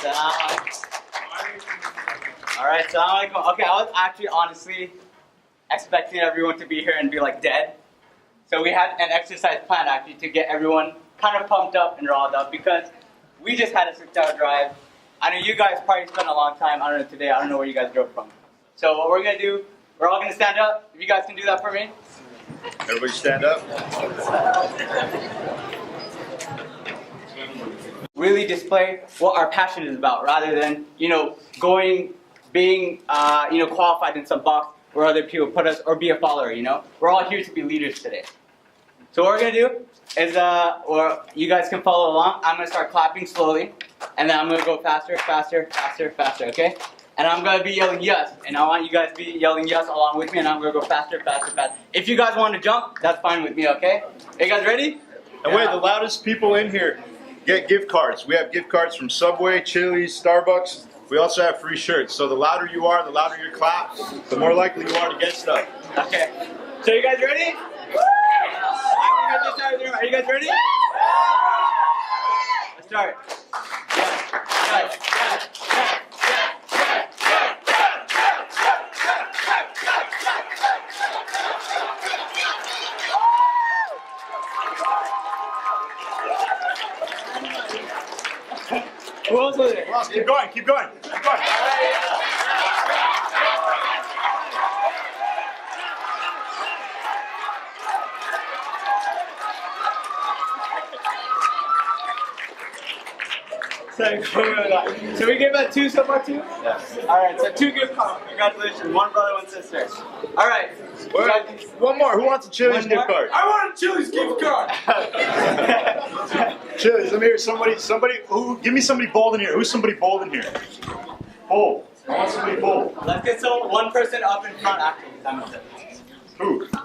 Alright, Assalamu alaikum. Okay, I was actually honestly expecting everyone to be here and be like dead. So we had an exercise plan actually to get everyone kind of pumped up and riled up because we just had a 6-hour drive. I know you guys probably spent a long time. I don't know today. I don't know where you guys drove from. So what we're going to do, we're all going to stand up. If you guys can do that for me. Everybody stand up. Really display what our passion is about rather than, being qualified in some box where other people put us or be a follower, We're all here to be leaders today. So what we're going to do is, or you guys can follow along. I'm going to start clapping slowly, and then I'm going to go faster, faster, faster, faster, okay? And I'm going to be yelling yes, and I want you guys to be yelling yes along with me, and I'm going to go faster, faster, faster. If you guys want to jump, that's fine with me, okay? Are you guys ready? And wait, the loudest people in here get gift cards. We have gift cards from Subway, Chili's, Starbucks. We also have free shirts. So the louder you are, the louder your clap, the more likely you are to get stuff. Okay. So you guys ready? Are you guys ready? Let's start. Yes. Who else was it? Keep going, keep going, keep going. So we gave that 2 so far too? Yes. Alright, so 2 gift cards. Congratulations. 1 brother, 1 sister. Alright. One more. Who wants a Chili's gift card? I want a Chili's gift card. Chili's, let me hear somebody, give me somebody bold in here. Who's somebody bold in here? Bold. I want somebody bold. Let's get one person up in front after this. Who? Does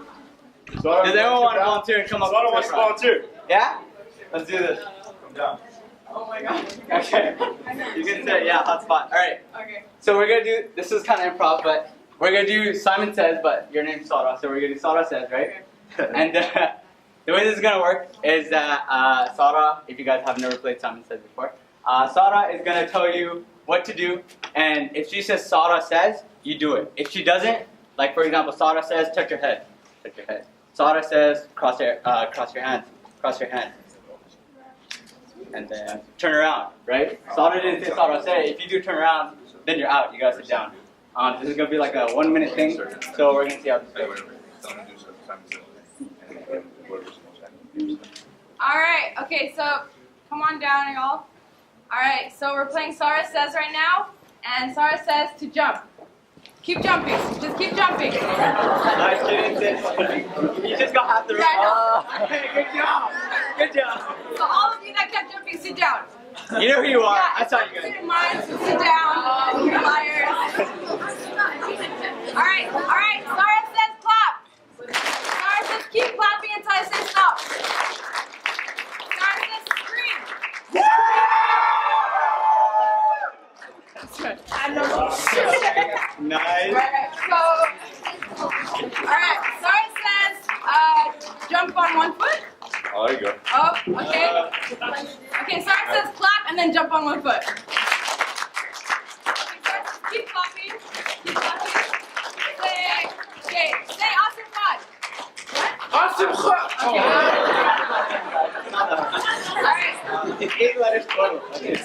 anyone want to volunteer and come up? Someone wants to volunteer. Yeah? Let's do this. Come down. Oh my god. Okay. You can say, yeah, hot spot. Alright. Okay. So we're going to do, this is kind of improv, but we're going to do Simon Says, but your name's Sarah, so we're going to do Sarah Says, right? And the way this is going to work is that Sarah, if you guys have never played Simon Says before, Sarah is going to tell you what to do, and if she says Sarah Says, you do it. If she doesn't, like for example, Sarah says, touch your head. Touch your head. Sarah says, cross your hands. Cross your hands. And then turn around, right? Sarah didn't say Sarah say. If you do turn around, then you're out. You gotta sit down. This is gonna be like a 1-minute thing, so we're gonna see how this goes. Alright, okay, so come on down, y'all. Alright, so we're playing Sarah Says right now, and Sarah says to jump. Keep jumping. Just keep jumping. Nice, you just got half the room. Okay, good job. Good job. So all of you that kept jumping, sit down. You know who you are. Yeah, I saw you guys. Sit in mine, so sit down. You're liars. Alright, Sarah says clap. Sarah says keep clapping until I say stop. Sarah says scream. Nice. Alright, Sarah says jump on 1 foot. Oh, there you go. Oh, okay. Okay, Sarah says clap and then jump on 1 foot. Okay, Sarah says keep clapping. Keep clapping. Say Asim Khan. Asim Khan. Alright. It's 8 letters total. Okay.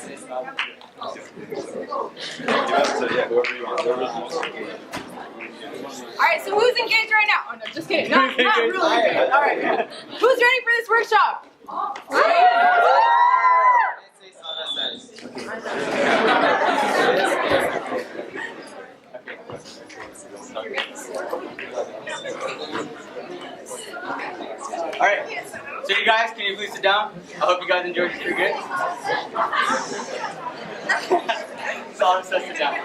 Whoever you want. Alright, so who's engaged right now? Oh no, just kidding. Not really engaged. Alright. Who's ready for this workshop? Alright. So you guys, can you please sit down? I hope you guys enjoyed it. You're good? Sarah says sit down.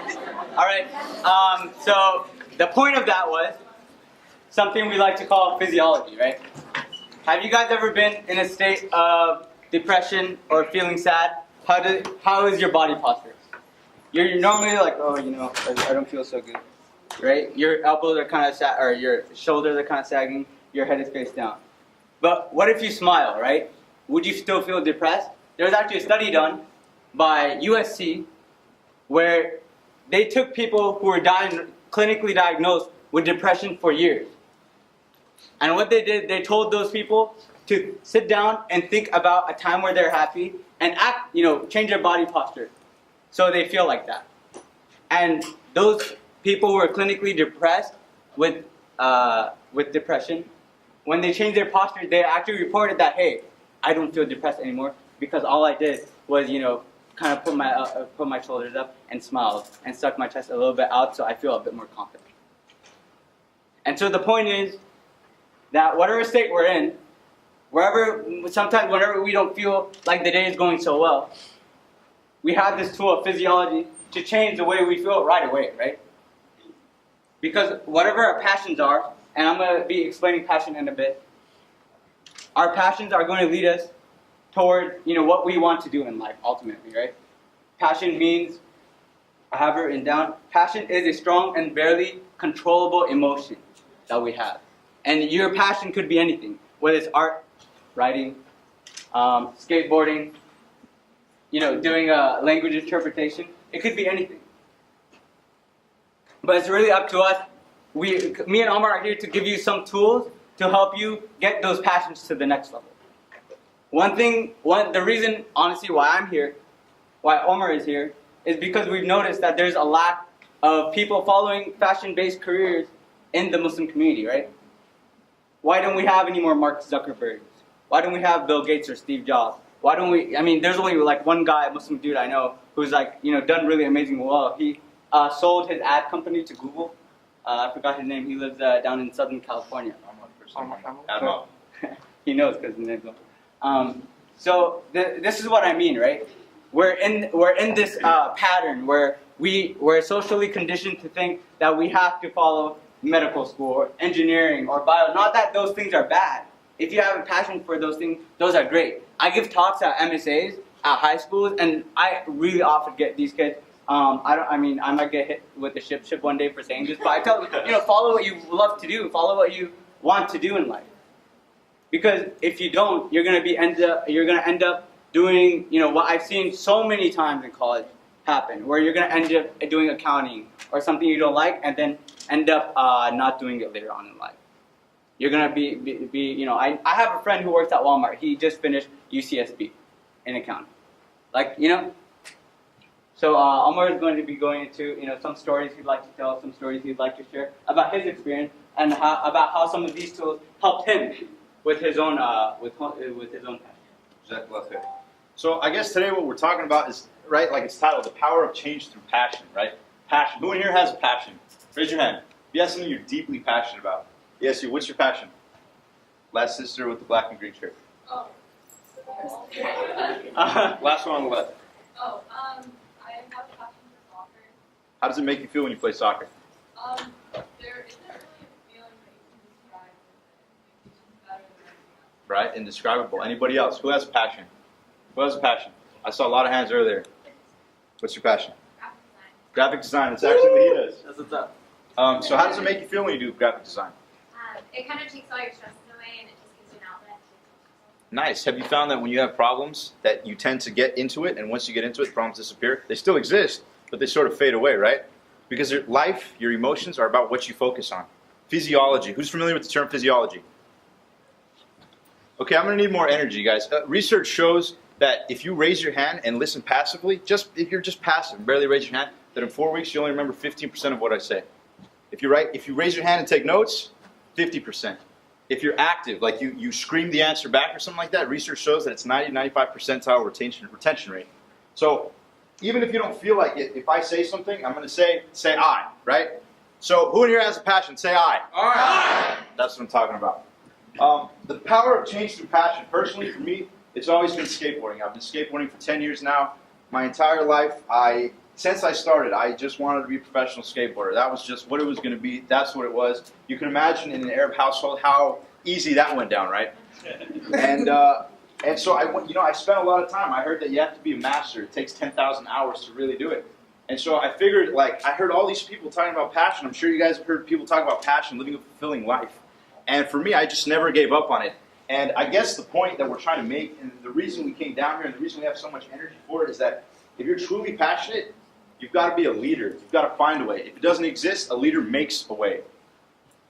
Alright. So the point of that was something we like to call physiology, right? Have you guys ever been in a state of depression or feeling sad? How is your body posture? You're normally like, oh, I don't feel so good, right? Your elbows are kind of sag, or your shoulders are kind of sagging. Your head is face down. But what if you smile, right? Would you still feel depressed? There was actually a study done by USC where they took people who were clinically diagnosed with depression for years. And what they did, they told those people to sit down and think about a time where they're happy and act, change their body posture so they feel like that. And those people who are clinically depressed with depression, when they changed their posture, they actually reported that, hey, I don't feel depressed anymore because all I did was, kind of put my shoulders up and smiled and stuck my chest a little bit out so I feel a bit more confident. And so the point is that whatever state we're in, sometimes whenever we don't feel like the day is going so well, we have this tool of physiology to change the way we feel right away, right? Because whatever our passions are, and I'm going to be explaining passion in a bit, our passions are going to lead us toward, what we want to do in life, ultimately, right? Passion means, I have it written down, passion is a strong and barely controllable emotion that we have. And your passion could be anything, whether it's art, writing, skateboarding, doing a language interpretation. It could be anything. But it's really up to us. Me and Omar are here to give you some tools to help you get those passions to the next level. The reason, honestly, why I'm here, why Omar is here, is because we've noticed that there's a lack of people following fashion-based careers in the Muslim community, right? Why don't we have any more Mark Zuckerbergs? Why don't we have Bill Gates or Steve Jobs? Why don't we, there's only like one guy, a Muslim dude I know, who's done really amazing well. He sold his ad company to Google. I forgot his name. He lives down in Southern California. Omar. He knows because his name's So this is what I mean, right? We're in this pattern where we're socially conditioned to think that we have to follow medical school or engineering or bio. Not that those things are bad. If you have a passion for those things, those are great. I give talks at MSAs at high schools, and I really often get these kids. I might get hit with the ship one day for saying this, but I tell them, follow what you love to do, follow what you want to do in life. Because if you don't, you're gonna end up doing, what I've seen so many times in college happen, where you're gonna end up doing accounting or something you don't like, and then end up not doing it later on in life. You're gonna I have a friend who works at Walmart. He just finished UCSB in accounting, So Omar is going to be going into some stories he'd like to tell, some stories he'd like to share about his experience and about how some of these tools helped him with his own passion. So I guess today what we're talking about is, right, like it's titled, The Power of Change Through Passion, right? Passion. Who in here has a passion? Raise your hand. If you have something you're deeply passionate about. Yes, what's your passion? Last sister with the black and green shirt. Oh. Last one on the left. I have a passion for soccer. How does it make you feel when you play soccer? There isn't really a feeling that you can describe it. It's just better than anything else. Right? Indescribable. Anybody else? Who has a passion? Who has a passion? I saw a lot of hands earlier. What's your passion? Graphic Graphic design. design. That's actually what he does. That's what's up. So how does it make you feel when you do graphic design? It kind of takes all your stresses away and it just gives you an outlet. Nice. Have you found that when you have problems that you tend to get into it, and once you get into it, the problems disappear? They still exist, but they sort of fade away, right? Because your life, your emotions are about what you focus on. Physiology. Who's familiar with the term physiology? Okay, I'm going to need more energy, guys. Research shows that if you raise your hand and listen passively, if you're just passive, barely raise your hand, that in 4 weeks you only remember 15% of what I say. If you raise your hand and take notes, 50%. If you're active, like you scream the answer back or something like that, research shows that it's 90-95 percentile retention rate. So even if you don't feel like it, if I say something, I'm going to say I, right? So who in here has a passion? Say I. Aye. That's what I'm talking about. The power of change through passion. Personally, for me, it's always been skateboarding. I've been skateboarding for 10 years now. My entire life, since I started, I just wanted to be a professional skateboarder. That was just what it was going to be. That's what it was. You can imagine in an Arab household how easy that went down, right? And so I spent a lot of time. I heard that you have to be a master. It takes 10,000 hours to really do it. And so I figured, I heard all these people talking about passion. I'm sure you guys have heard people talk about passion, living a fulfilling life. And for me, I just never gave up on it. And I guess the point that we're trying to make, and the reason we came down here, and the reason we have so much energy for it, is that if you're truly passionate, You've got to be a leader. You've got to find a way. If it doesn't exist, a leader makes a way.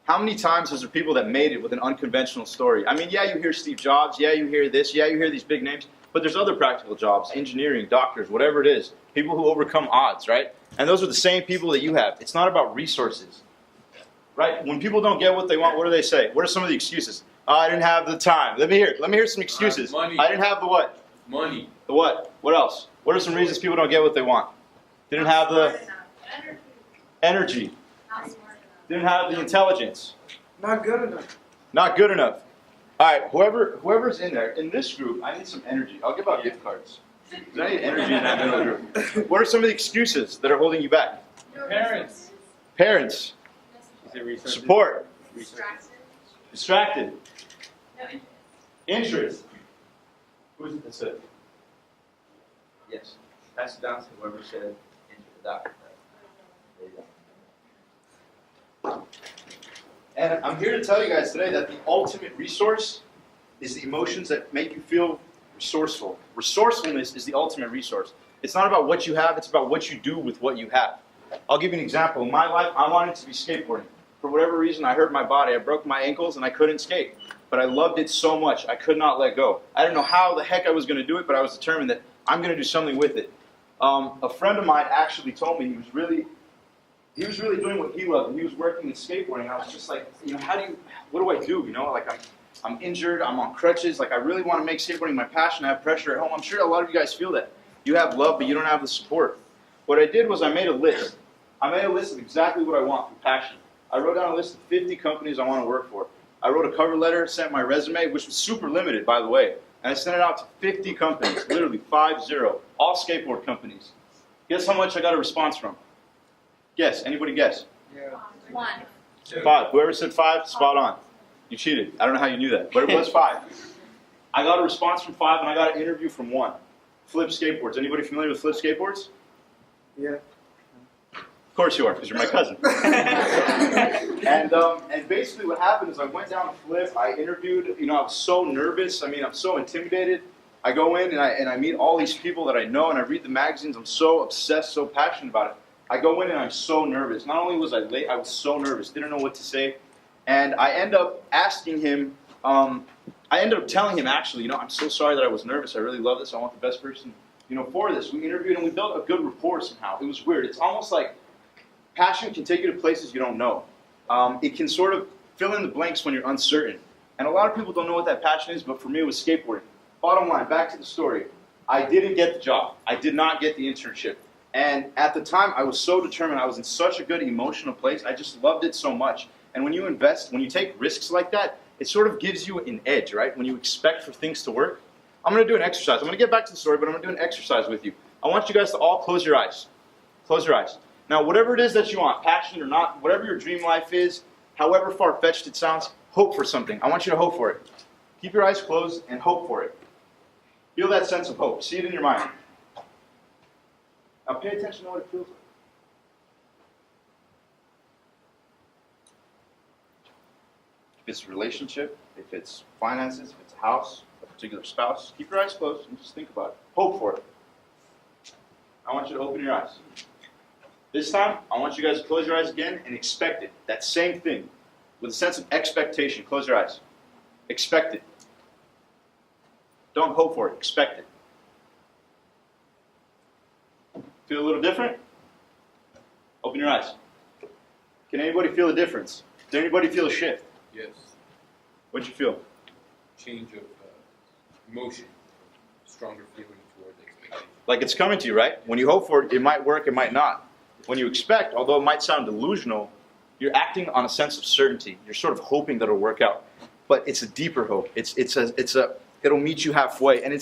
How many times is there people that made it with an unconventional story? I mean, yeah, you hear Steve Jobs, yeah, you hear this, yeah, you hear these big names, but there's other practical jobs, engineering, doctors, whatever it is, people who overcome odds, right? And those are the same people that you have. It's not about resources, right? When people don't get what they want, what do they say? What are some of the excuses? Oh, I didn't have the time. Let me hear some excuses. Money. I didn't have the what? Money. The what? What else? What are some reasons people don't get what they want? Didn't have the energy. Didn't have the intelligence. Not good enough. Not good enough. All right, whoever's in there, in this group, I need some energy. I'll give out gift cards. Because I need energy in that middle group. What are some of the excuses that are holding you back? Parents. Parents. Is it research? Support. Distracted. Distracted. No interest. Interest. Who's it that said? Yes. Pass it down to whoever said interest. There you go. And I'm here to tell you guys today that the ultimate resource is the emotions that make you feel resourceful. Resourcefulness is the ultimate resource. It's not about what you have, it's about what you do with what you have. I'll give you an example. In my life, I wanted to be skateboarding. For whatever reason, I hurt my body. I broke my ankles and I couldn't skate. But I loved it so much, I could not let go. I didn't know how the heck I was going to do it, but I was determined that I'm going to do something with it. A friend of mine actually told me he was really doing what he loved, and he was working in skateboarding. I was just like, what do I do? Like I'm injured, I'm on crutches, like I really want to make skateboarding my passion, I have pressure at home. I'm sure a lot of you guys feel that. You have love, but you don't have the support. What I did was I made a list. I made a list of exactly what I want from passion. I wrote down a list of 50 companies I want to work for. I wrote a cover letter, sent my resume, which was super limited, by the way, and I sent it out to 50 companies, literally 50, all skateboard companies. Guess how much I got a response from? Guess. Anybody guess? Yeah. 1. 5. Whoever said 5, spot on. You cheated. I don't know how you knew that, but it was 5. I got a response from 5, and I got an interview from 1. Flip skateboards. Anybody familiar with flip skateboards? Yeah. Of course you are, because you're my cousin. And basically what happened is I went down a flip. I interviewed. I was so nervous. I'm so intimidated. I go in and I meet all these people that I know, and I read the magazines. I'm so obsessed, so passionate about it. I go in and I'm so nervous. Not only was I late, I was so nervous. Didn't know what to say. And I end up asking him, I ended up telling him, actually, I'm so sorry that I was nervous. I really love this. I want the best person, for this. We interviewed and we built a good rapport somehow. It was weird. It's almost like passion can take you to places you don't know. It can sort of fill in the blanks when you're uncertain. And a lot of people don't know what that passion is, but for me it was skateboarding. Bottom line, back to the story. I didn't get the job. I did not get the internship. And at the time, I was so determined. I was in such a good emotional place. I just loved it so much. And when you invest, when you take risks like that, it sort of gives you an edge, right? When you expect for things to work. I'm going to do an exercise. I'm going to get back to the story, but I'm going to do an exercise with you. I want you guys to all close your eyes. Close your eyes. Now, whatever it is that you want, passion or not, whatever your dream life is, however far-fetched it sounds, hope for something. I want you to hope for it. Keep your eyes closed and hope for it. Feel that sense of hope. See it in your mind. Now pay attention to what it feels like. If it's a relationship, if it's finances, if it's a house, a particular spouse, keep your eyes closed and just think about it. Hope for it. I want you to open your eyes. This time, I want you guys to close your eyes again and expect it. That same thing. With a sense of expectation. Close your eyes. Expect it. Don't hope for it. Expect it. Feel a little different? Open your eyes. Can anybody feel a difference? Did anybody feel a shift? Yes. What'd you feel? Change of emotion. Stronger feeling toward the expectation. Like it's coming to you, right? When you hope for it, it might work, it might not. When you expect, although it might sound delusional, you're acting on a sense of certainty. You're sort of hoping that it'll work out. But it's a deeper hope. It'll meet you halfway. And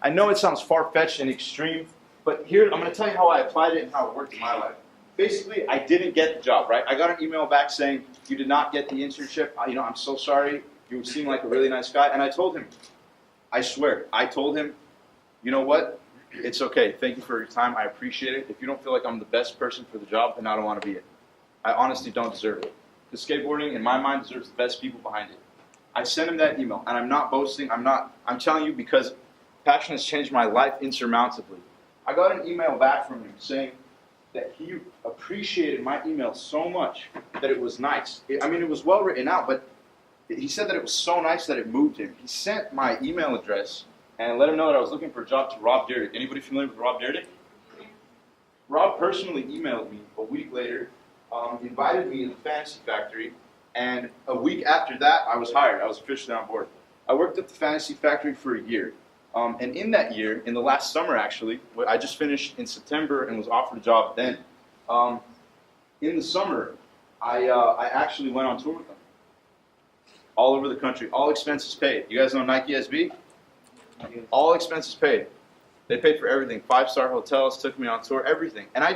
I know it sounds far-fetched and extreme, but here, I'm going to tell you how I applied it and how it worked in my life. Basically, I didn't get the job, right? I got an email back saying, you did not get the internship. I'm so sorry. You seem like a really nice guy. And I told him, I swear, you know what? It's okay. Thank you for your time. I appreciate it. If you don't feel like I'm the best person for the job, then I don't want to be it. I honestly don't deserve it. Because skateboarding, in my mind, deserves the best people behind it. I sent him that email, and I'm not boasting. I'm telling you because passion has changed my life insurmountably. I got an email back from him saying, that he appreciated my email so much that it was nice. It was well written out, but he said that it was so nice that it moved him. He sent my email address and let him know that I was looking for a job to Rob Dyrdek. Anybody familiar with Rob Dyrdek? Rob personally emailed me a week later, invited me to the Fantasy Factory, and a week after that, I was hired. I was officially on board. I worked at the Fantasy Factory for a year. And in that year, in the last summer actually, I just finished in September and was offered a job then. In the summer, I actually went on tour with them. All over the country, all expenses paid. You guys know Nike SB? All expenses paid. They paid for everything. 5-star hotels, took me on tour, everything. And I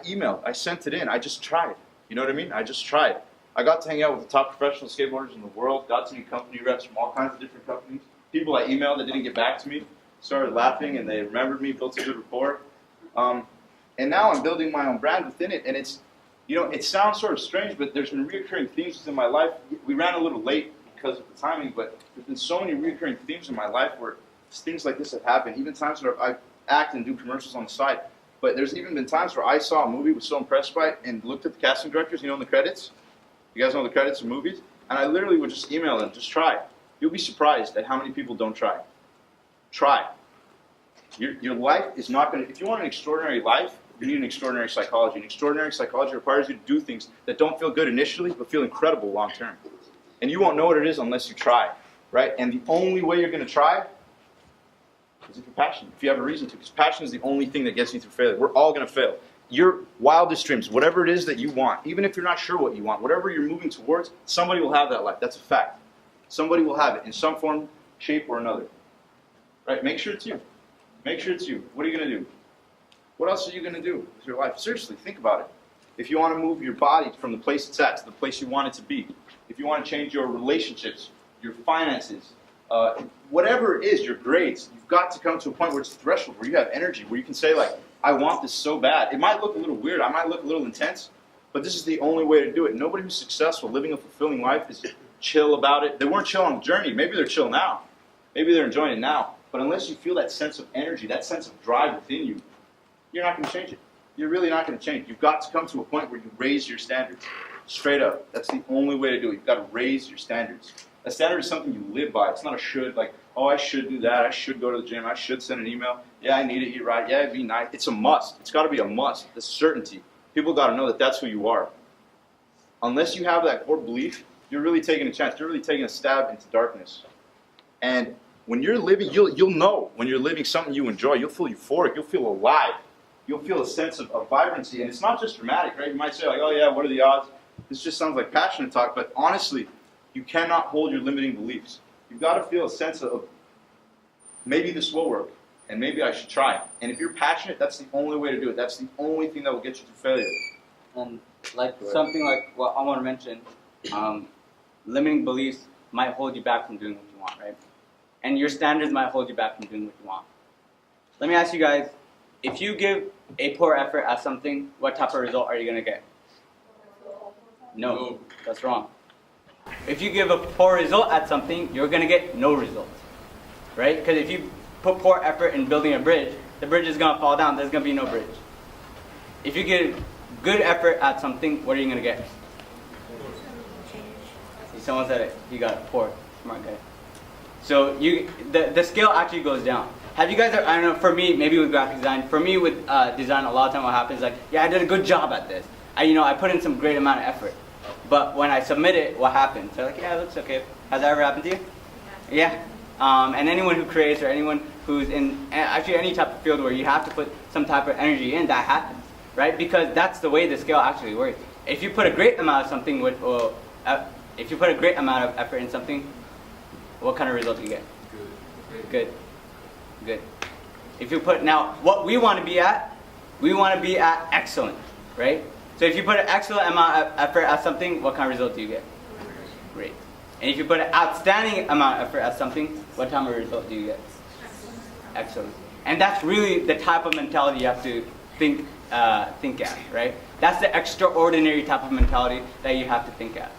emailed, I sent it in, I just tried. You know what I mean? I just tried. I got to hang out with the top professional skateboarders in the world, got to meet company reps from all kinds of different companies. People I emailed that didn't get back to me started laughing and they remembered me, built a good rapport. And now I'm building my own brand within it. And it's, it sounds sort of strange, but there's been recurring themes within my life. We ran a little late because of the timing, but there's been so many recurring themes in my life where things like this have happened. Even times where I act and do commercials on the side. But there's even been times where I saw a movie, was so impressed by it, and looked at the casting directors, in the credits? You guys know the credits of movies? And I literally would just email them, just try. You'll be surprised at how many people don't try. Try. Your life is not going to, if you want an extraordinary life, you need an extraordinary psychology. An extraordinary psychology requires you to do things that don't feel good initially, but feel incredible long term. And you won't know what it is unless you try, right? And the only way you're going to try is if you're passionate, if you have a reason to, because passion is the only thing that gets you through failure. We're all going to fail. Your wildest dreams, whatever it is that you want, even if you're not sure what you want, whatever you're moving towards, somebody will have that life. That's a fact. Somebody will have it in some form, shape, or another. Right? Make sure it's you. Make sure it's you. What are you going to do? What else are you going to do with your life? Seriously, think about it. If you want to move your body from the place it's at to the place you want it to be, if you want to change your relationships, your finances, whatever it is, your grades, you've got to come to a point where it's a threshold, where you have energy, where you can say, like, I want this so bad. It might look a little weird, I might look a little intense, but this is the only way to do it. Nobody who's successful, living a fulfilling life, is chill about it. They weren't chill on the journey. Maybe they're chill now. Maybe they're enjoying it now. But unless you feel that sense of energy, that sense of drive within you, you're not going to change it. You're really not going to change. You've got to come to a point where you raise your standards. Straight up. That's the only way to do it. You've got to raise your standards. A standard is something you live by. It's not a should, like, oh, I should do that. I should go to the gym. I should send an email. Yeah, I need to eat right. Yeah, it'd be nice. It's a must. It's got to be a must. The certainty. People got to know that that's who you are. Unless you have that core belief, you're really taking a chance. You're really taking a stab into darkness. And when you're living, you'll know when you're living something you enjoy. You'll feel euphoric. You'll feel alive. You'll feel a sense of vibrancy. And it's not just dramatic, right? You might say, like, oh, yeah, what are the odds? This just sounds like passionate talk. But honestly, you cannot hold your limiting beliefs. You've got to feel a sense of, maybe this will work, and maybe I should try. And if you're passionate, that's the only way to do it. That's the only thing that will get you to failure. And something like what Omar mentioned, limiting beliefs might hold you back from doing what you want, right? And your standards might hold you back from doing what you want. Let me ask you guys, if you give a poor effort at something, what type of result are you going to get? No, that's wrong. If you give a poor result at something, you're going to get no result, right? Because if you put poor effort in building a bridge, the bridge is going to fall down. There's going to be no bridge. If you give good effort at something, what are you going to get? See, someone said it. You got it. Poor. Smart guy. So the scale actually goes down. Have you guys, I don't know, for me, maybe with graphic design, for me with design, a lot of time what happens is like, yeah, I did a good job at this. I put in some great amount of effort. But when I submit it, what happens? They're like, yeah, it looks okay. Has that ever happened to you? Yeah. And anyone who creates or anyone who's in actually any type of field where you have to put some type of energy in, that happens, right? Because that's the way the scale actually works. If you put a great amount of something if you put a great amount of effort in something, what kind of result do you get? Good. If you put, now, what we want to be at excellent, right? So if you put an excellent amount of effort at something, what kind of result do you get? Great. And if you put an outstanding amount of effort at something, what type of result do you get? Excellent. And that's really the type of mentality you have to think at, right? That's the extraordinary type of mentality that you have to think at.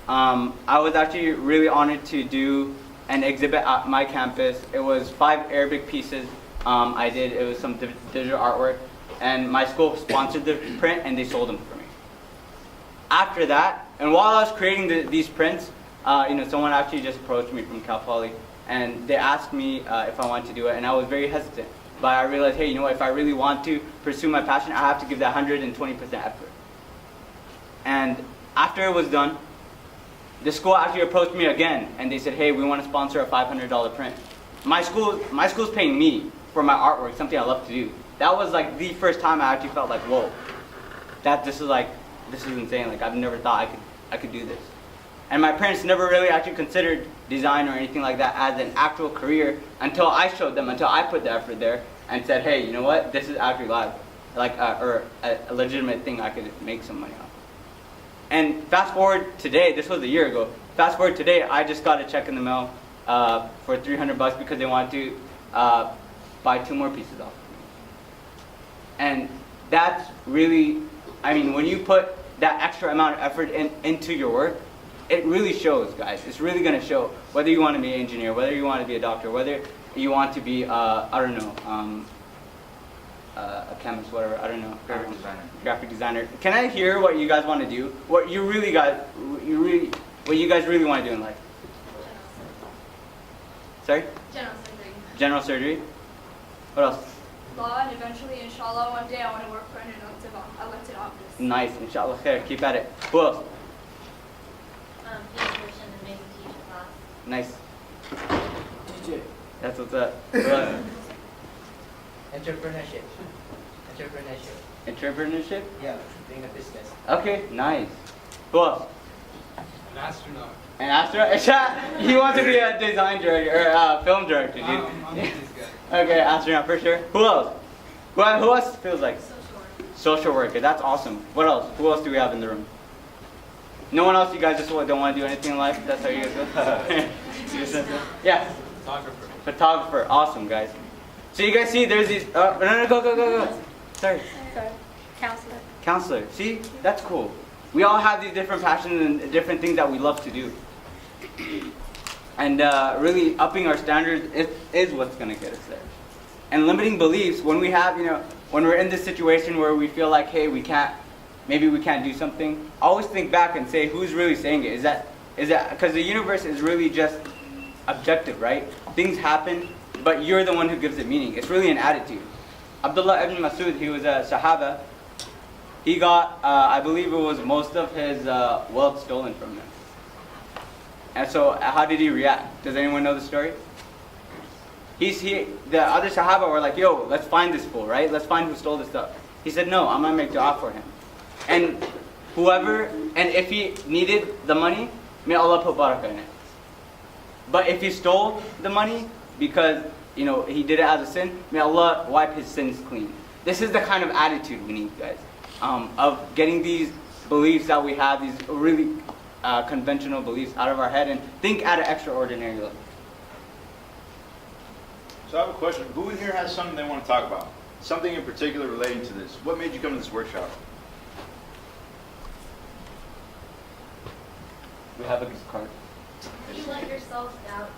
I was actually really honored to do an exhibit at my campus. It was 5 Arabic pieces I did. It was some digital artwork. and my school sponsored the print, and they sold them for me. After that, and while I was creating these prints, someone actually just approached me from Cal Poly, and they asked me if I wanted to do it, and I was very hesitant. But I realized, hey, if I really want to pursue my passion, I have to give that 120% effort. And after it was done, the school actually approached me again, and they said, hey, we want to sponsor a $500 print. My school's paying me for my artwork, something I love to do. That was like the first time I actually felt like, whoa, this is insane. Like, I've never thought I could do this. And my parents never really actually considered design or anything like that as an actual career until I showed them, until I put the effort there and said, hey, you know what? This is actually live, or a legitimate thing I could make some money off. And fast forward today, this was a year ago. Fast forward today, I just got a check in the mail for $300 because they wanted to buy 2 more pieces off of me. And that's really, when you put that extra amount of effort into your work, it really shows, guys. It's really going to show whether you want to be an engineer, whether you want to be a doctor, whether you want to be, a chemist, whatever, I don't know. Graphic designer. Can I hear what you guys want to do? What you guys really want to do in life? Sorry? General surgery. General surgery. What else? Law, and eventually, inshallah, one day I want to work for an elected office. Nice, inshallah khair. Keep at it. Who else? Pediatrician and maybe teach a class. Nice. That's what's up. Who else? Entrepreneurship. Entrepreneurship? Yeah, being a business. Okay, nice. Who else? An astronaut. An astronaut? He wants to be a design director, or film director, dude. I'm this guy. Okay, astronaut for sure. Who else? Who else feels like? Social work. Social worker, that's awesome. What else? Who else do we have in the room? No one else? You guys just don't want to do anything in life? That's how you guys feel? Yeah. Photographer. Photographer, awesome, guys. So you guys see there's these, no, go. Sorry. Counselor. Counselor, see? That's cool. We all have these different passions and different things that we love to do. And really upping our standards is what's going to get us there. And limiting beliefs, when we have, when we're in this situation where we feel like, hey, maybe we can't do something, always think back and say, who's really saying it? Is that, because the universe is really just objective, right? Things happen, but you're the one who gives it meaning. It's really an attitude. Abdullah ibn Masud, he was a Sahaba. He got, I believe it was most of his wealth stolen from him. And so, how did he react? Does anyone know the story? The other Sahaba were like, yo, let's find this fool, right? Let's find who stole this stuff. He said, no, I'm going to make dua for him. And if he needed the money, may Allah put barakah in it. But if he stole the money because, he did it as a sin, may Allah wipe his sins clean. This is the kind of attitude we need, guys. Of getting these beliefs that we have, these really conventional beliefs out of our head and think at an extraordinary level. So I have a question. Who in here has something they want to talk about? Something in particular relating to this. What made you come to this workshop? We have a card. You let your self-doubts,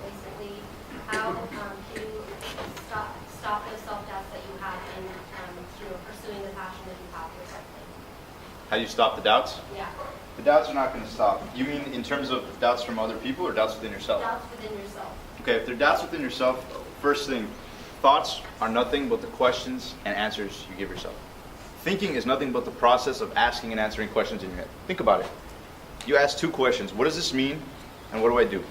basically, how do you stop those self-doubts that you have in pursuing the passion that you have for something? How do you stop the doubts? Yeah. The doubts are not going to stop. You mean in terms of doubts from other people or doubts within yourself? Doubts within yourself. Okay, if they're doubts within yourself, first thing, thoughts are nothing but the questions and answers you give yourself. Thinking is nothing but the process of asking and answering questions in your head. Think about it. You ask 2 questions. What does this mean? And what do I do?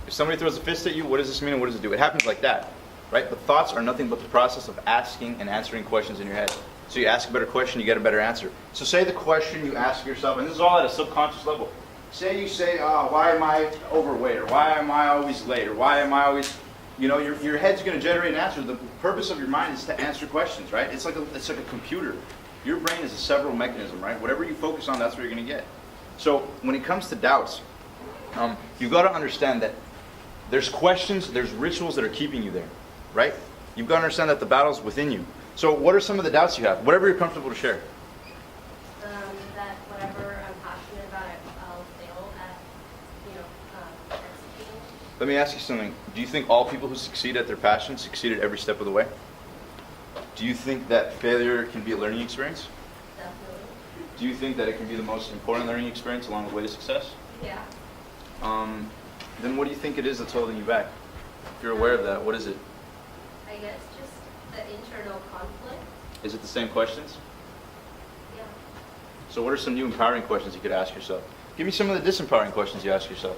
If somebody throws a fist at you, what does this mean and what does it do? It happens like that, right? But thoughts are nothing but the process of asking and answering questions in your head. So you ask a better question, you get a better answer. So say the question you ask yourself, and this is all at a subconscious level. Say you say, why am I overweight? Or why am I always late? Or why am I always... your head's going to generate an answer. The purpose of your mind is to answer questions, right? It's like a computer. Your brain is a several mechanism, right? Whatever you focus on, that's what you're going to get. So when it comes to doubts, you've got to understand that there's questions, there's rituals that are keeping you there, right? You've got to understand that the battle's within you. So what are some of the doubts you have? Whatever you're comfortable to share. That whatever I'm passionate about, I'll fail at, executing. Let me ask you something. Do you think all people who succeed at their passion succeed at every step of the way? Do you think that failure can be a learning experience? Definitely. Do you think that it can be the most important learning experience along the way to success? Yeah. Then what do you think it is that's holding you back? If you're aware of that, what is it? I guess just the internal conflict. Is it the same questions? Yeah. So what are some new empowering questions you could ask yourself? Give me some of the disempowering questions you ask yourself.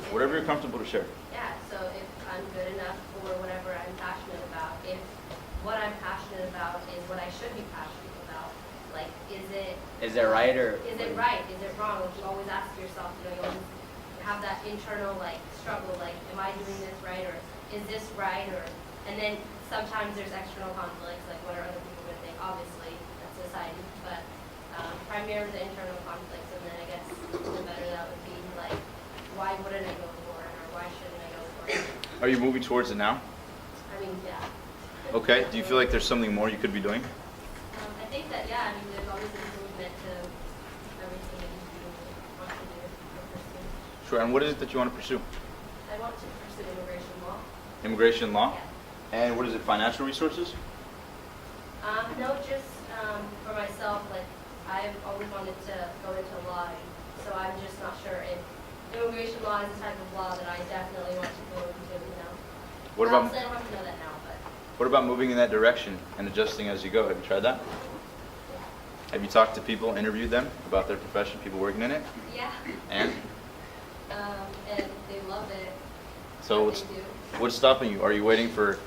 Whatever you're comfortable to share. Yeah, so if I'm good enough for whatever I'm passionate about, if what I'm passionate about is what I should be passionate about, like, is it right or? is it right? Is it wrong? Like, you always ask yourself, you always have that internal, like, struggle, like, am I doing this right, or is this right, or, and then sometimes there's external conflicts, like, what are other people going to think? Obviously, that's society, but primarily the internal conflicts, and then I guess the better that would be, like, why wouldn't I go for it, or why shouldn't I go for it? Are you moving towards it now? I mean, yeah. Okay. Do you feel like there's something more you could be doing? I think that, yeah, I mean, there's always improvement to everything that you want to do or pursue. Sure. And what is it that you want to pursue? I want to pursue immigration law. Immigration law? Yeah. And what is it, financial resources? No, just for myself, like, I've always wanted to go into law, so I'm just not sure if immigration law is the type of law that I definitely want to go into, What about Obviously, I don't have to know that now, but what about moving in that direction and adjusting as you go? Have you tried that? Have you talked to people, interviewed them about their profession, people working in it? yeah. And And they love it. so They do. what's stopping you? Are you waiting for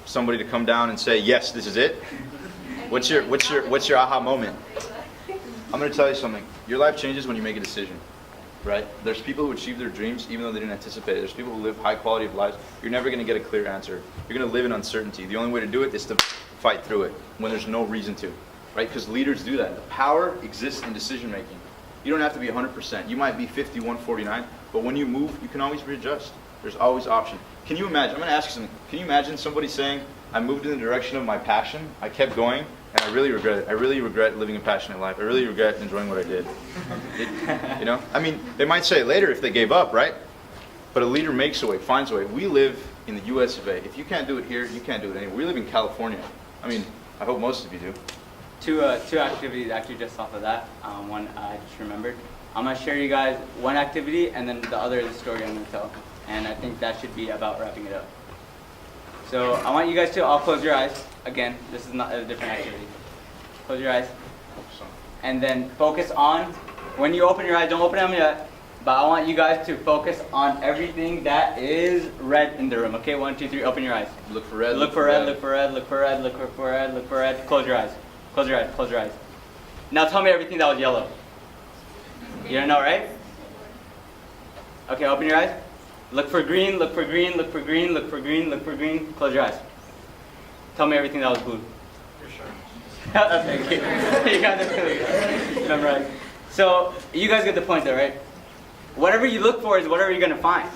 somebody to come down and say, yes, this is it? What's your aha moment? I'm going to tell you something. Your life changes when you make a decision, right? There's people who achieve their dreams even though they didn't anticipate it. There's people who live high quality of lives. You're never going to get a clear answer. You're going to live in uncertainty. The only way to do it is to fight through it when there's no reason to, right? Because leaders do that. The power exists in decision making. You don't have to be 100%. You might be 51, 49, but when you move, you can always readjust. There's always option. Can you imagine? I'm going to ask you something. Can you imagine somebody saying, I moved in the direction of my passion, I kept going, and I really regret it. I really regret living a passionate life. I really regret enjoying what I did. You know? I mean, they might say it later if they gave up, right? But a leader makes a way, finds a way. We live in the US of A. If you can't do it here, you can't do it anywhere. We live in California. I mean, I hope most of you do. Two activities actually just off of that. One I just remembered. I'm going to share you guys one activity, and then the other is the story I'm going to tell. And I think that should be about wrapping it up. So I want you guys to all close your eyes. Again, this is not a different activity. Close your eyes. And then focus on, when you open your eyes, don't open them yet, but I want you guys to focus on everything that is red in the room. Okay, 1, 2, 3, open your eyes. Look for red. Look for red, look for red, look for red, look for red, look for red. Close your eyes. Close your eyes, close your eyes. Now tell me everything that was yellow. You don't know, right? Okay, open your eyes. Look for green, look for green, look for green, look for green, look for green. Close your eyes. Tell me everything that was blue. For sure. Thank you. You guys are really memorized. So you guys get the point there, right? Whatever you look for is whatever you're going to find.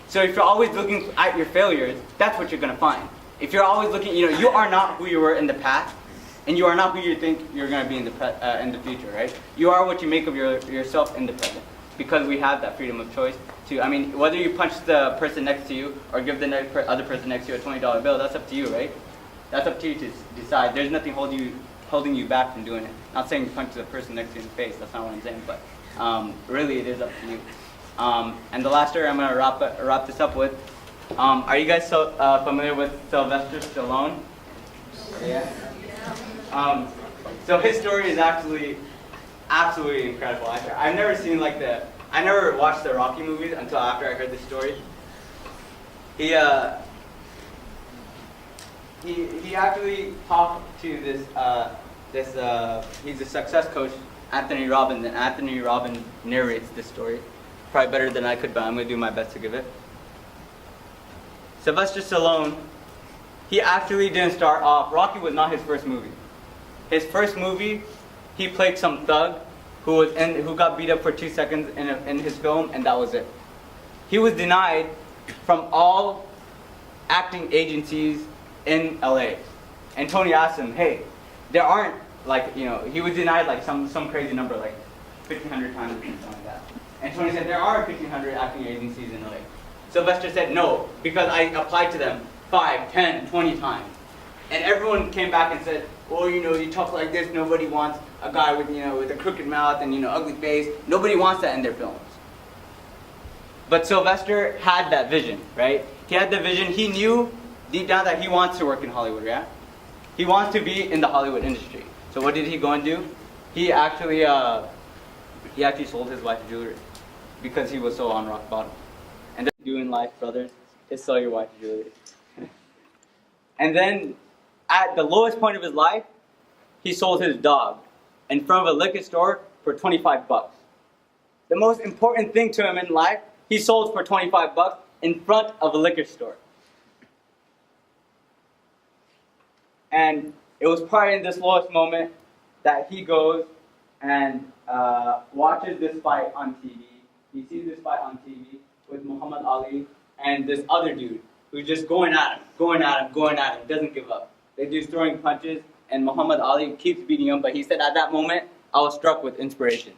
So if you're always looking at your failures, that's what you're going to find. If you're always looking, you are not who you were in the past, and you are not who you think you're going to be in the future, right? You are what you make of yourself in the present, because we have that freedom of choice. I mean, whether you punch the person next to you or give the other person next to you a $20 bill, that's up to you, right? That's up to you to decide. There's nothing holding you back from doing it. Not saying you punch the person next to you in the face. That's not what I'm saying. But really, it is up to you. And the last story I'm going to wrap this up with. Are you guys familiar with Sylvester Stallone? Yeah. So his story is actually absolutely incredible. I've never seen I never watched the Rocky movies until after I heard this story. He actually talked to he's a success coach, Anthony Robbins, and Anthony Robbins narrates this story. Probably better than I could, but I'm going to do my best to give it. Sylvester Stallone, he actually didn't start off, Rocky was not his first movie. His first movie, he played some thug who got beat up for 2 seconds in his film, and that was it. He was denied from all acting agencies in LA. And Tony asked him, hey, there aren't, he was denied some crazy number, 1,500 times or something like that. And Tony said, there are 1,500 acting agencies in LA. Sylvester said no, because I applied to them 5, 10, 20 times. And everyone came back and said, well, you talk like this, nobody wants a guy with, with a crooked mouth and, ugly face. Nobody wants that in their films. But Sylvester had that vision, right? He had the vision. He knew deep down that he wants to work in Hollywood, yeah? He wants to be in the Hollywood industry. So what did he go and do? He actually sold his wife's jewelry because he was so on rock bottom. And what you do in life, brothers, is sell your wife's jewelry. And then, at the lowest point of his life, he sold his dog in front of a liquor store for 25 bucks. The most important thing to him in life, he sold for 25 bucks in front of a liquor store. And it was probably in this lowest moment that he goes and watches this fight on TV. He sees this fight on TV with Muhammad Ali and this other dude who's just going at him, doesn't give up. They're just throwing punches, and Muhammad Ali keeps beating him, but he said at that moment, I was struck with inspiration.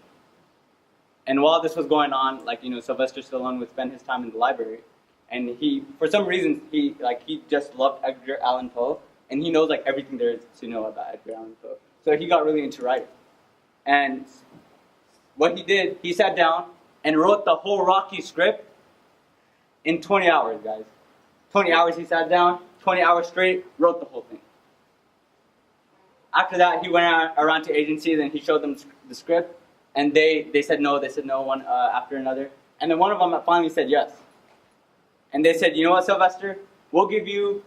And while this was going on, Sylvester Stallone would spend his time in the library, and for some reason, he just loved Edgar Allan Poe, and he knows everything there is to know about Edgar Allan Poe. So he got really into writing. And what he did, he sat down and wrote the whole Rocky script in 20 hours, guys. 20 hours he sat down, 20 hours straight, wrote the whole thing. After that, he went around to agencies and he showed them the script, and they said no, one after another. And then one of them finally said yes. And they said, you know what, Sylvester? We'll give you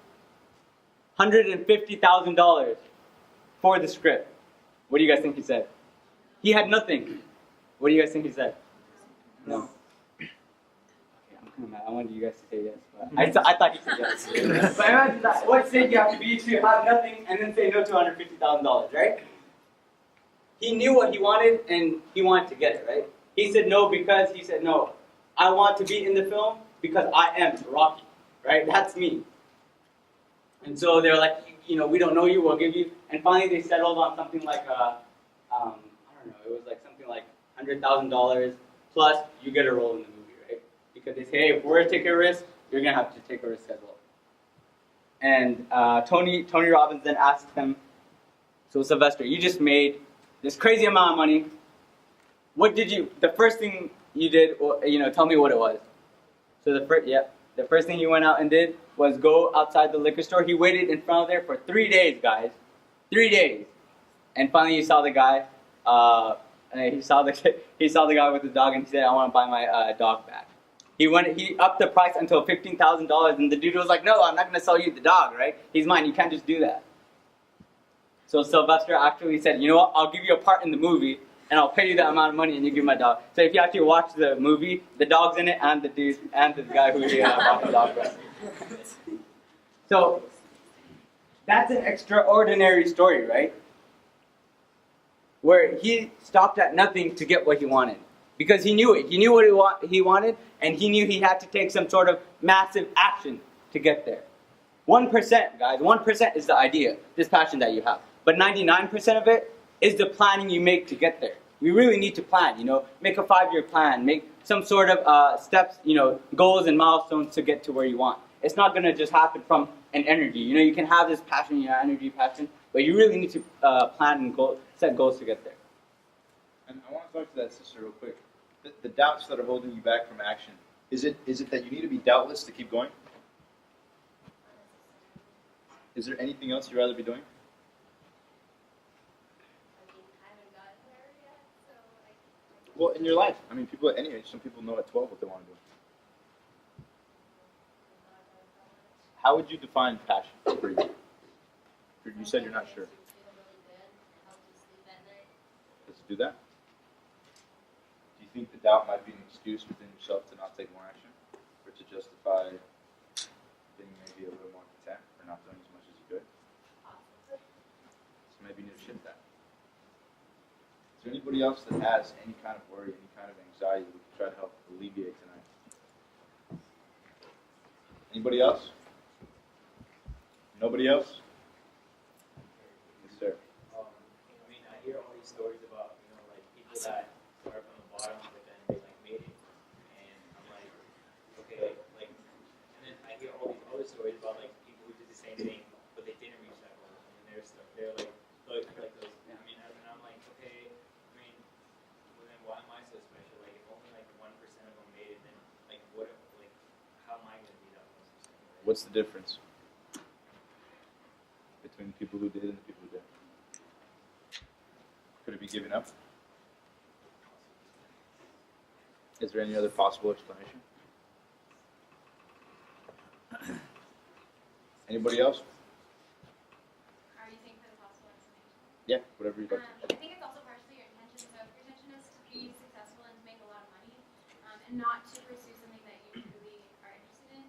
$150,000 for the script. What do you guys think he said? He had nothing. What do you guys think he said? No. I wanted you guys to say yes, but I thought you said yes. But imagine that. What state you have to be to have nothing and then say no to $150,000, right? He knew what he wanted and he wanted to get it, right? He said no because he said no. I want to be in the film because I am Rocky, right? That's me. And so they're like, we don't know you, we'll give you. And finally they settled on something like, I don't know, it was something like $100,000 plus you get a role in the movie. Because they say, hey, if we're taking a risk, you're going to have to take a risk as well. And Tony Robbins then asked him, so Sylvester, you just made this crazy amount of money. The first thing you did, tell me what it was. So the first thing he went out and did was go outside the liquor store. He waited in front of there for 3 days, guys. 3 days. And finally he saw the guy, he saw the guy with the dog and he said, I want to buy my dog back. He upped the price until $15,000, and the dude was like, no, I'm not going to sell you the dog, right? He's mine, you can't just do that. So Sylvester actually said, you know what, I'll give you a part in the movie, and I'll pay you that amount of money, and you give me my dog. So if you actually watch the movie, the dog's in it, and the dude, and the guy who bought the dog from. So, that's an extraordinary story, right? Where he stopped at nothing to get what he wanted. Because he knew it. He knew what he wanted, and he knew he had to take some sort of massive action to get there. 1%, guys, 1% is the idea, this passion that you have. But 99% of it is the planning you make to get there. We really need to plan, make a 5-year plan, make some sort of steps, goals and milestones to get to where you want. It's not going to just happen from an energy. You can have this passion, energy, passion, but you really need to plan and set goals to get there. And I want to talk to that sister real quick. The doubts that are holding you back from action, is it that you need to be doubtless to keep going? Is there anything else you'd rather be doing? I haven't gotten there yet, so Well, in your life. People at any age, some people know at 12 what they want to do. How would you define passion for you? You said you're not sure. Does it do that? Do you think the doubt might be an excuse within yourself to not take more action? Or to justify being maybe a little more content or not doing as much as you could? So maybe you need to shift that. Is there anybody else that has any kind of worry, any kind of anxiety we can try to help alleviate tonight? Anybody else? Nobody else? Yes, sir. I hear all these stories about, people that start from the bottom, but then they made it. And I'm like, okay, What's the difference between the people who did and the people who didn't? Could it be giving up? Is there any other possible explanation? Anybody else? Are you saying for the possible explanation? Yeah, whatever you'd like to. I think it's also partially your intention. So if your intention is to be successful and to make a lot of money, and not to pursue something that you really are interested in,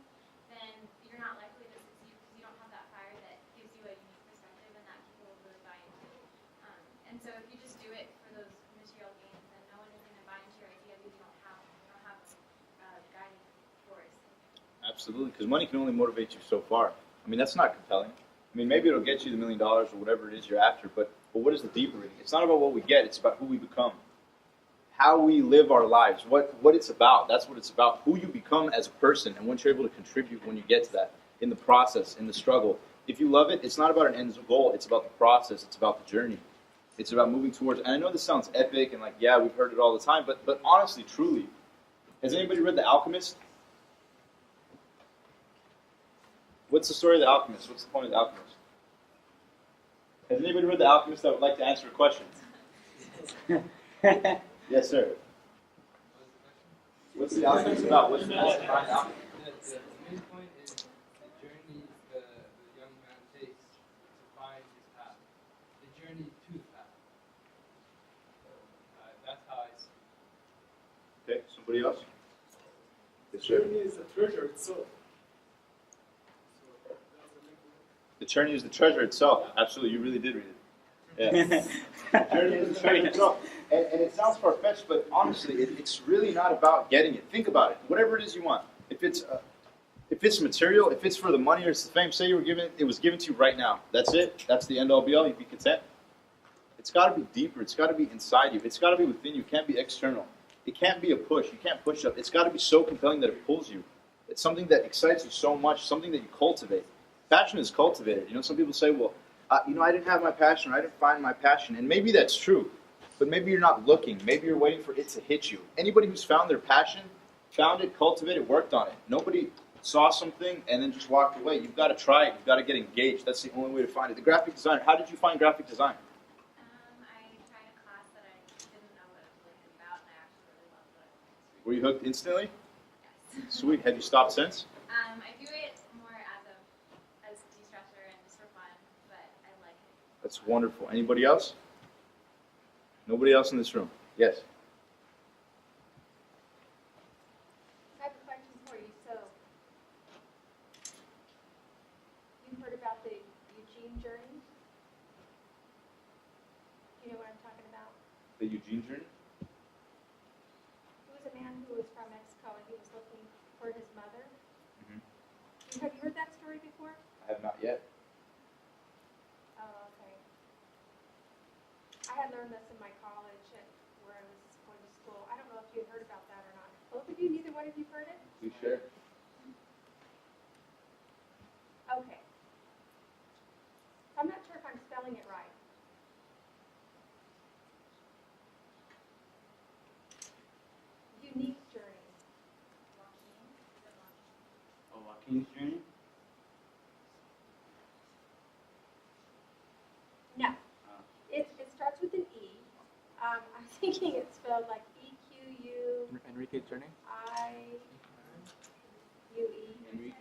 then you're not likely to succeed because you don't have that fire that gives you a unique perspective and that people will really buy into. And so if you just do it for those material gains, then no one is going to buy into your idea because you don't have guiding force. Absolutely, because money can only motivate you so far. I mean, that's not compelling. I mean, maybe it'll get you the $1 million or whatever it is you're after, but what is the deeper reading? It's not about what we get, it's about who we become. How we live our lives, what it's about. That's what it's about. Who you become as a person and what you're able to contribute when you get to that, in the process, in the struggle. If you love it, it's not about an end goal, it's about the process, it's about the journey. It's about moving towards, and I know this sounds epic and like, yeah, we've heard it all the time, but honestly, truly, has anybody read The Alchemist? What's the story of The Alchemist? What's the point of The Alchemist? Has anybody read The Alchemist that would like to answer a question? Yes, sir. What's The Alchemist about? What's the most behind The Alchemist? The main point is the journey the young man takes to find his path. The journey to the path. That's how I see it. Okay, somebody else? The journey is the treasure itself. The journey is the treasure itself. Absolutely, you really did read it. Yeah. The journey is the treasure itself. And it sounds far-fetched, but honestly, it's really not about getting it. Think about it. Whatever it is you want. If it's material, if it's for the money or it's the fame, say it was given to you right now. That's it. That's the end-all, be-all. You'd be content. It's got to be deeper. It's got to be inside you. It's got to be within you. It can't be external. It can't be a push. You can't push up. It's got to be so compelling that it pulls you. It's something that excites you so much, something that you cultivate. Passion is cultivated. You know, some people say, well, I didn't have my passion, or I didn't find my passion. And maybe that's true. But maybe you're not looking. Maybe you're waiting for it to hit you. Anybody who's found their passion, found it, cultivated, worked on it. Nobody saw something and then just walked away. You've got to try it. You've got to get engaged. That's the only way to find it. The graphic designer, how did you find graphic design? I tried a class that I didn't know what it was really about, and I actually really loved it. Were you hooked instantly? Yes. Sweet. Have you stopped since? I do it more as de-stressor and just for fun, but I like it. That's wonderful. Anybody else? Nobody else in this room? Yes. I have a question for you. So, you've heard about the Eugene journey? Do you know what I'm talking about? The Eugene journey? He was a man who was from Mexico and he was looking for his mother. Mhm. Have you heard that story before? I have not yet. Oh, okay. I had learned this in my college where I was going to school. I don't know if you had heard about that or not. Both of you, neither one of you heard it? Please share. Okay. I'm not sure if I'm spelling it right. Unique journey. Oh, Joaquin's journey? No. It starts with an E. I'm thinking it's spelled like E-Q-U-I-U-E. Enrique's journey? Enrique?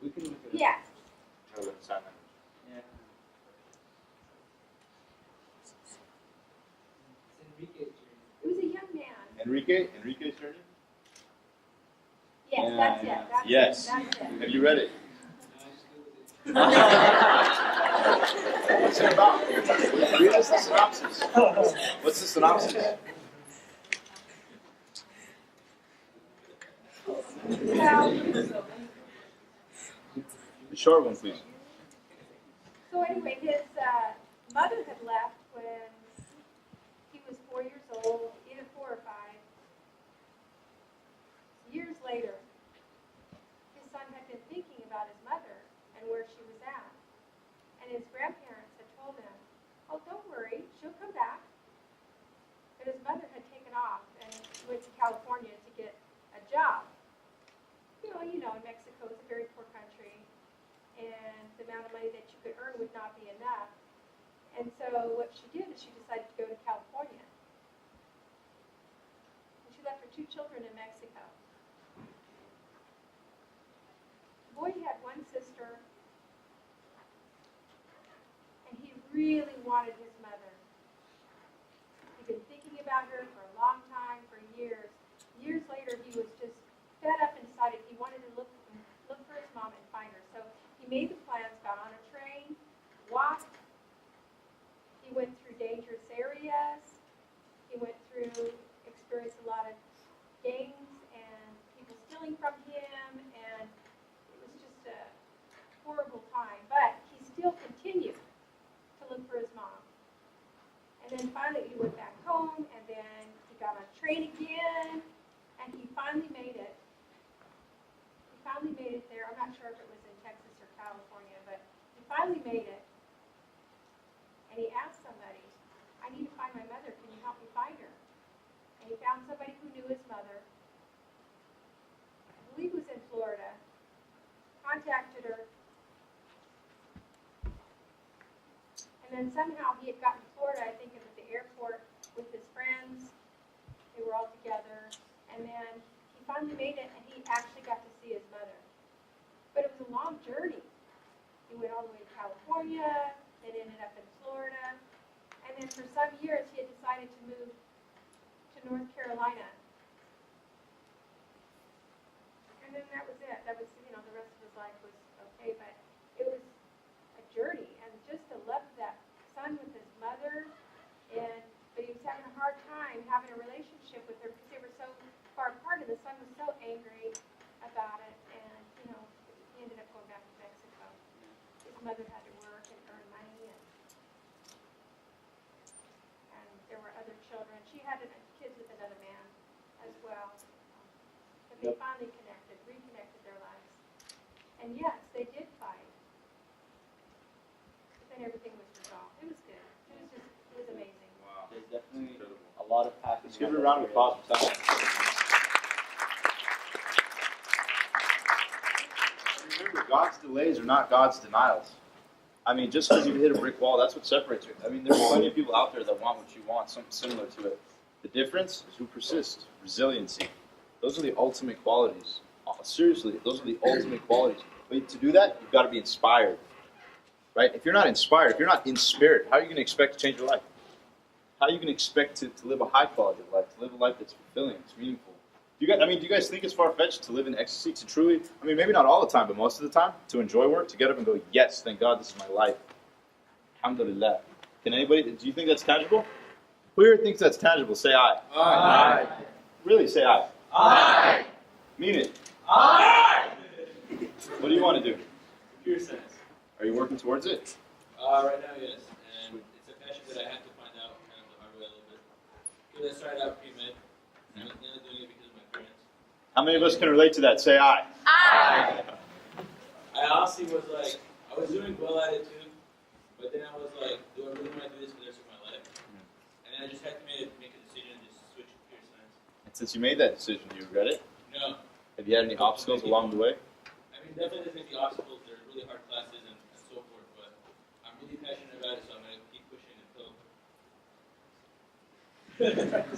We can look it up. Yes. I learned sign language. Yeah. It's Enrique's journey. It was a young man. Enrique's journey? Yes, Yeah, that's yeah. it. That's Yes. it. That's it. Have you read it? No, I just do with it. What's it about? Read us the synopsis. What's the synopsis? Well, The short one, please. so anyway, his mother had left when he was 4 years old, either 4 or 5. Years later, his son had been thinking about his mother and where she was at. And his grandparents had told him, oh, don't worry, she'll come back. But his mother had taken off and went to California to get a job. well, you know, in Mexico, it's a very poor country, and the amount of money that you could earn would not be enough. And so what she did is she decided to go to California. And she left her 2 children in Mexico. The boy had one sister, and he really wanted his mother. He'd been thinking about her for a long time, for years. Years later, he was just fed up and decided he wanted to look for his mom and find her. So he made the plans, got on a train, walked. He went through dangerous areas. He went through, experienced a lot of gangs and people stealing from him, and it was just a horrible time. But he still continued to look for his mom. And then finally he went back home, and then he got on a train again, and he finally made it. He finally made it there. I'm not sure if it was in Texas or California, but he finally made it. And he asked somebody, I need to find my mother. Can you help me find her? And he found somebody who knew his mother. I believe it was in Florida. Contacted her. And then somehow he had gotten to Florida, I think it was the airport, with his friends. They were all together. And then he finally made it, and he actually got to see his mother. But it was a long journey. He went all the way to California, then ended up in Florida. And then for some years, he had decided to move to North Carolina. And then that was it. That was, you know, the rest of his life was okay. But it was a journey. And just to love that son with his mother, but he was having a hard time having a relationship with her because they were so far apart, and the son was so angry about it. And, you know, he ended up going back to Mexico. His mother had to work and earn money, and there were other children. She had kids with another man as well. But they finally reconnected their lives. And yes, they did fight. But then everything was resolved. It was good. It was amazing. Wow. There's definitely a lot of passion. Let's give her a round of applause for that. Remember, God's delays are not God's denials. I mean, just because you hit a brick wall, that's what separates you. I mean, there's plenty of people out there that want what you want, something similar to it. The difference is who persists, resiliency. Those are the ultimate qualities. Seriously, those are the ultimate qualities. But to do that, you've got to be inspired. Right? If you're not inspired, if you're not in spirit, how are you going to expect to change your life? How are you going to expect to live a high quality of life, to live a life that's fulfilling, it's meaningful? Do you guys think it's far-fetched to live in ecstasy, to truly, I mean, maybe not all the time, but most of the time, to enjoy work, to get up and go, yes, thank God, this is my life. Alhamdulillah. Do you think that's tangible? Who here thinks that's tangible? Say aye. Aye. Really, say aye. Aye. Mean it. Aye. What do you want to do? Computer science. Are you working towards it? Right now, yes. And it's a passion that I had to find out kind of the hard way a little bit. Because I started out pre-med, and I was never doing it because of my parents. How many of us can relate to that? Say aye. Aye. I honestly was like, I was doing well at it too, but then I was like, do I really want to do this for the rest of my life? And then I just had to make a decision and just switch to computer science. And since you made that decision, do you regret it? No. Have you had any obstacles along the way? I mean, definitely there's going to be obstacles. There are really hard classes and so forth, but I'm really passionate about it, so I'm going to keep pushing until.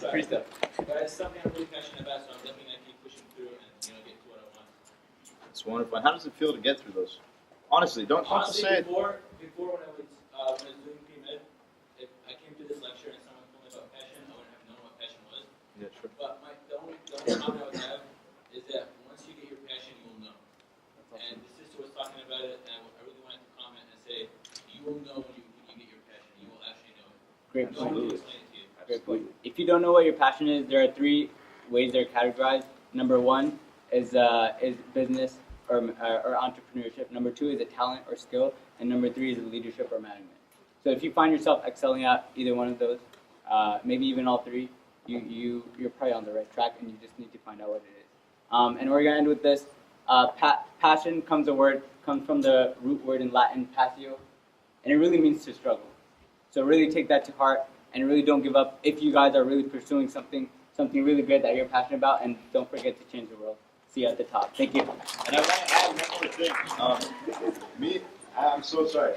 Sorry. But it's something I'm really passionate about, so I'm definitely going to keep pushing through and get to what I want. It's wonderful. And how does it feel to get through those? Honestly, don't Honestly, say it. before when I was doing pre-med, if I came to this lecture and someone told me about passion, I wouldn't have known what passion was. Yeah, sure. But the only comment I would have is that once you get your passion, you will know. And the sister was talking about it, and I really wanted to comment and say, you will know when you get your passion. You will actually know it. Great I'm going to point. explain it to you. Great point. If you don't know what your passion is, there are 3 ways they're categorized. Number 1 is business or entrepreneurship. Number 2 is a talent or skill, and number 3 is leadership or management. So if you find yourself excelling at either one of those, maybe even all 3, you're probably on the right track, and you just need to find out what it is. And we're gonna end with this. Passion comes from the root word in Latin, passio, and it really means to struggle. So really take that to heart, and really don't give up if you guys are really pursuing something really great that you're passionate about, and don't forget to change the world. See you at the top. Thank you. And I want to add one more thing. I'm so sorry,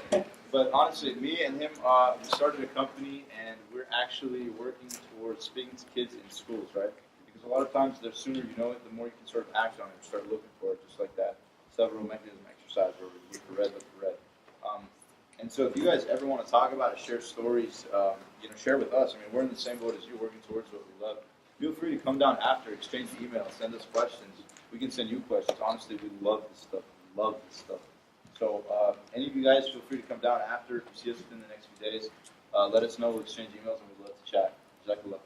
but honestly, me and him, we started a company, and we're actually working towards speaking to kids in schools, right? Because a lot of times, the sooner you know it, the more you can sort of act on it, start looking for it, just like that several mechanism exercise where we look for red, look for red. And so, if you guys ever want to talk about it, share stories, share with us. I mean, we're in the same boat as you, working towards what we love. Feel free to come down after, exchange emails, send us questions. We can send you questions. Honestly, we love this stuff. We love this stuff. So, any of you guys, feel free to come down after. If you see us within the next few days, let us know. We'll exchange emails and we'd love to chat. Jazakallah.